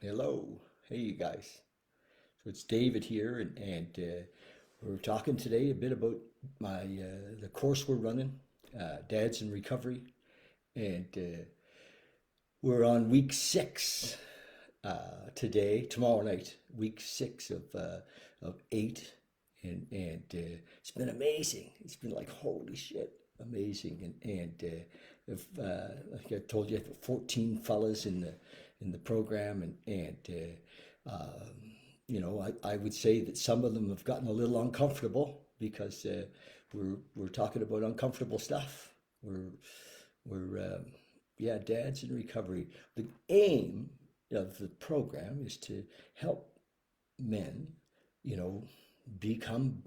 Hello. Hey, you guys. So it's David here, and we're talking today a bit about the course we're running, Dads in Recovery, and we're on week 6 today, tomorrow night, week 6 of 8, and it's been amazing. It's been like holy shit, amazing, and if, like I told you, I have 14 fellas in the program, and I would say that some of them have gotten a little uncomfortable because we're talking about uncomfortable stuff. We're yeah, dads in recovery. The aim of the program is to help men, you know, become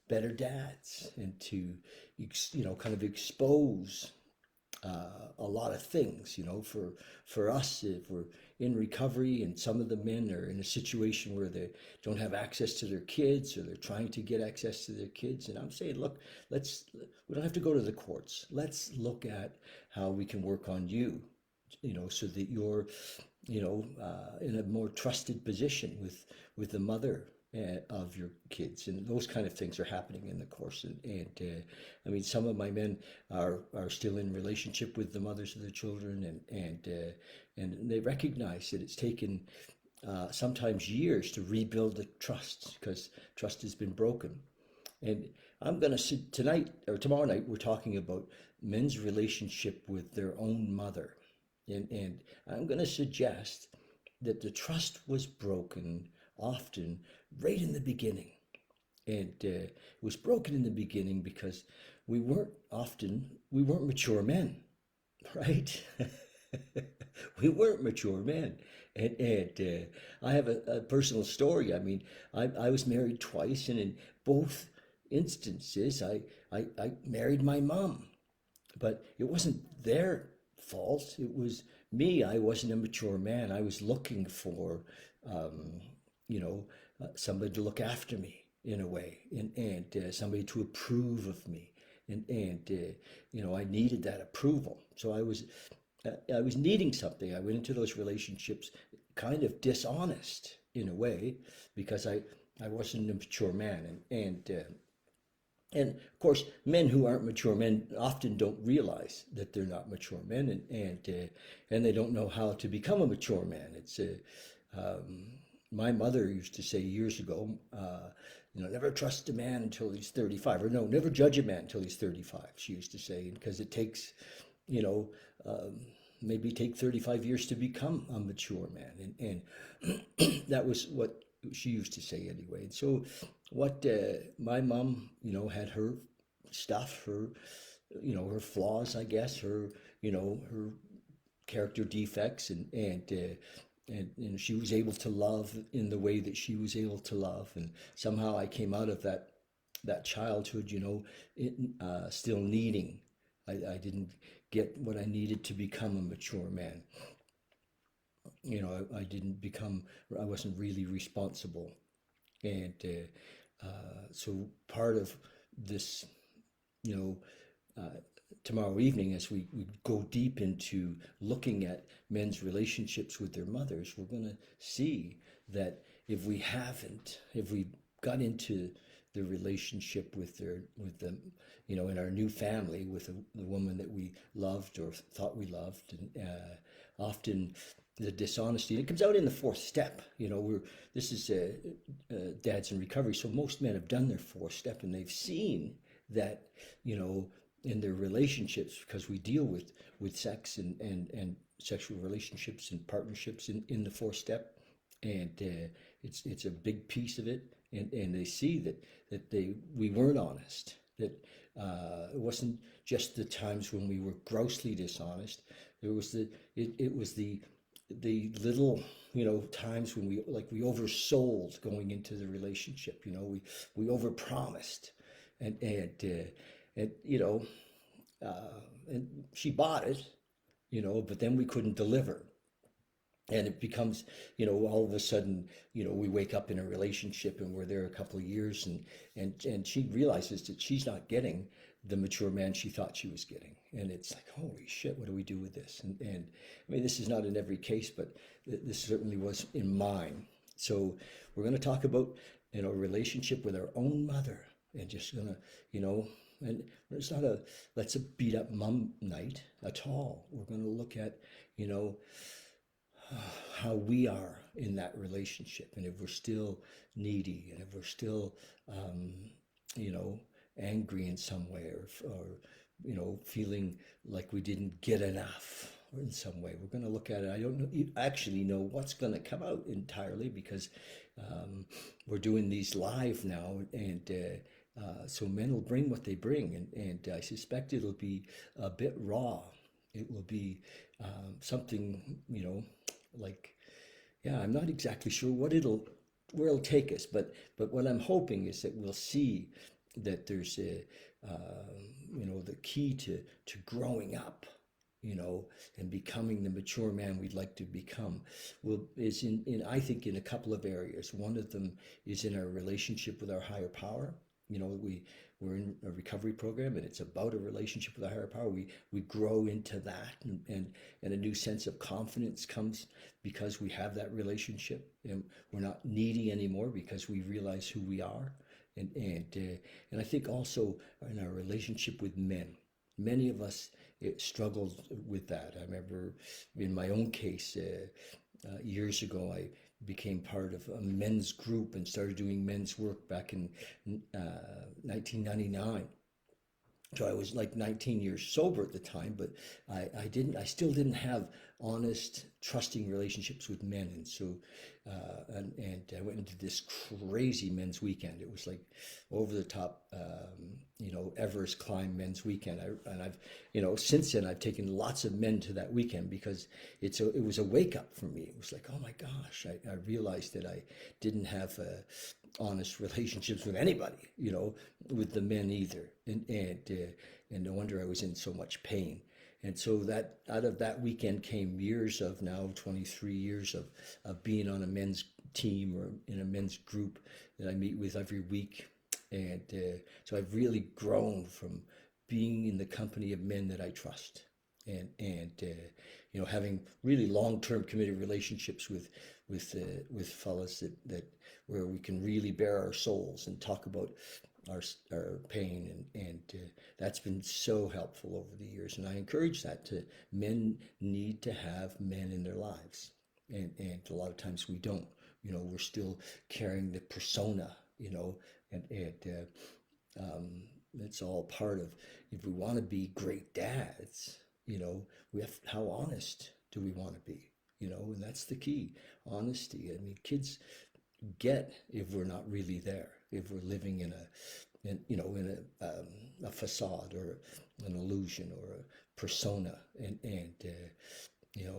better dads and to, kind of expose a lot of things, for us, if we're in recovery and some of the men are in a situation where they don't have access to their kids or they're trying to get access to their kids. And I'm saying, look, we don't have to go to the courts. Let's look at how we can work on you, so that you're, in a more trusted position with the mother of your kids, and those kind of things are happening in the course. And I mean, some of my men are still in relationship with the mothers of their children, and they recognize that it's taken sometimes years to rebuild the trust because trust has been broken. And I'm going to sit tonight or tomorrow night, we're talking about men's relationship with their own mother. And I'm going to suggest that the trust was broken often right in the beginning. And it was broken in the beginning because we weren't mature men, right? We weren't mature men. And I have a personal story. I mean, I was married twice, and in both instances, I married my mom. But it wasn't their fault. It was me. I wasn't a mature man. I was looking for, um, somebody to look after me in a way, and somebody to approve of me, and I needed that approval. So I was needing something. I went into those relationships kind of dishonest in a way because I wasn't a mature man, and of course, men who aren't mature men often don't realize that they're not mature men, and they don't know how to become a mature man. Um, my mother used to say years ago, never trust a man until he's 35, or no, never judge a man until he's 35. She used to say, because it takes, you know, um, maybe take 35 years to become a mature man, and that was what she used to say anyway. And so what my mom, had her stuff, her flaws, I guess, her character defects, and she was able to love in the way that she was able to love, and somehow I came out of that childhood, still needing. I didn't get what I needed to become a mature man. I didn't become. I wasn't really responsible, and so part of this, you know, uh, tomorrow evening, as we go deep into looking at men's relationships with their mothers, we're going to see that if we got into the relationship with them, in our new family with the woman that we loved or thought we loved, and often the dishonesty, and it comes out in the fourth step. This is dads in recovery, so most men have done their fourth step, and they've seen that, in their relationships, because we deal with sex and sexual relationships and partnerships in the fourth step, and it's a big piece of it, and they see that we weren't honest, that it wasn't just the times when we were grossly dishonest. There was it was the little, times when we oversold going into the relationship. We overpromised, and and she bought it, but then we couldn't deliver. And it becomes, all of a sudden, we wake up in a relationship and we're there a couple of years, and she realizes that she's not getting the mature man she thought she was getting. and it's like, holy shit, what do we do with this? And I mean, this is not in every case, but this certainly was in mine. So we're going to talk about, relationship with our own mother, and just gonna, and it's not a let's a beat up mum night at all. We're going to look at, you know, how we are in that relationship, and if we're still needy, and if we're still, um, you know, angry in some way, or feeling like we didn't get enough in some way. We're going to look at it. I don't know, actually know what's going to come out entirely, because we're doing these live now, and so men will bring what they bring, and I suspect it'll be a bit raw. It will be something, like, yeah, I'm not exactly sure where it'll take us, but what I'm hoping is that we'll see that there's the key to growing up, and becoming the mature man we'd like to become, is in I think in a couple of areas. One of them is in our relationship with our higher power. We're in a recovery program, and it's about a relationship with a higher power. We grow into that, and a new sense of confidence comes because we have that relationship, and we're not needy anymore because we realize who we are. And I think also in our relationship with men, many of us struggled with that. I remember in my own case, years ago, I became part of a men's group and started doing men's work back in 1999. So I was like 19 years sober at the time, but I still didn't have honest, trusting relationships with men. And so, and I went into this crazy men's weekend. It was like over the top, Everest climb men's weekend. And I've, since then I've taken lots of men to that weekend, because it was a wake up for me. It was like, oh my gosh, I realized that I didn't have honest relationships with anybody, with the men either, and no wonder I was in so much pain. And so that out of that weekend came years of, now 23 years of being on a men's team or in a men's group that I meet with every week. And so I've really grown from being in the company of men that I trust, and having really long-term committed relationships with fellas that where we can really bare our souls and talk about our pain, and that's been so helpful over the years. And I encourage that to men. Need to have men in their lives, and a lot of times we don't. We're still carrying the persona, and it's all part of, if we want to be great dads, we have, how honest do we want to be, and that's the key, honesty. I mean, kids get if we're not really there, if we're living in a facade, or an illusion, or a persona,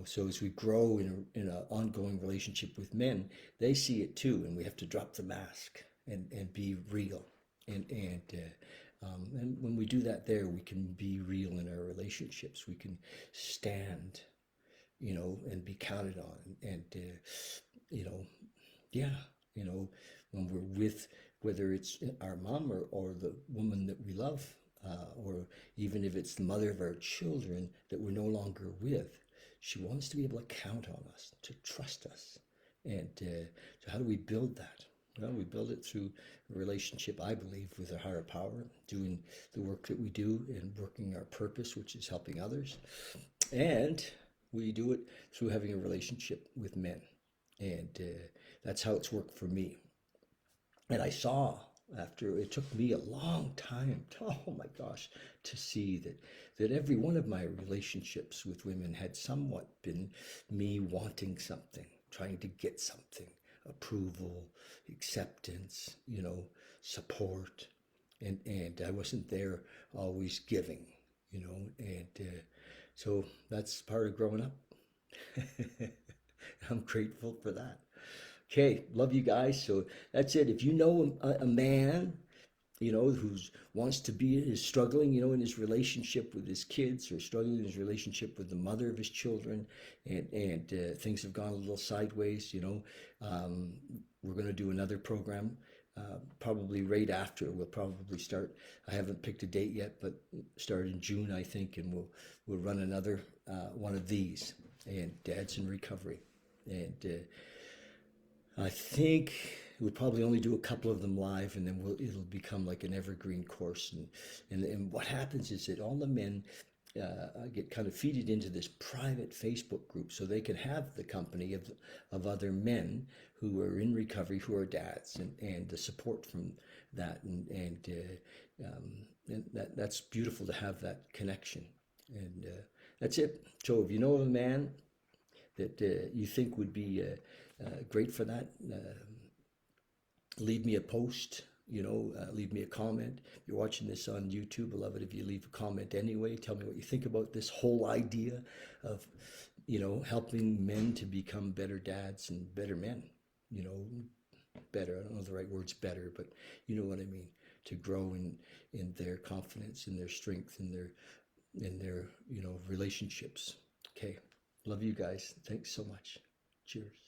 so as we grow in an ongoing relationship with men, they see it too, and we have to drop the mask and be real, and when we do that, there we can be real in our relationships. We can stand, and be counted on, and yeah, when we're with, whether it's our mom, or the woman that we love, or even if it's the mother of our children that we're no longer with, she wants to be able to count on us, to trust us. And so how do we build that? Well, we build it through a relationship, I believe, with a higher power, doing the work that we do and working our purpose, which is helping others. And we do it through having a relationship with men. And that's how it's worked for me. And I saw, after it took me a long time, oh my gosh, to see that every one of my relationships with women had somewhat been me wanting something, trying to get something, approval, acceptance, support, and I wasn't there always giving, and so that's part of growing up. I'm grateful for that. Okay, love you guys. So that's it. If you know a man, who's wants to be, is struggling, in his relationship with his kids, or struggling in his relationship with the mother of his children, and things have gone a little sideways, we're going to do another program probably right after. We'll probably start. I haven't picked a date yet, but start in June, I think, and we'll run another one of these, and Dads in Recovery, and I think we'll probably only do a couple of them live, and then it'll become like an evergreen course. And what happens is that all the men get kind of feeded into this private Facebook group, so they can have the company of other men who are in recovery, who are dads, and the support from that, and that's beautiful to have that connection. And that's it. So if you know of a man that you think would be great for that, leave me a post, leave me a comment. If you're watching this on YouTube, I love it if you leave a comment anyway. Tell me what you think about this whole idea of, helping men to become better dads and better men. Better, I don't know if the right word's better, but you know what I mean. To grow in their confidence, in their strength, in their relationships. Okay. Love you guys. Thanks so much. Cheers.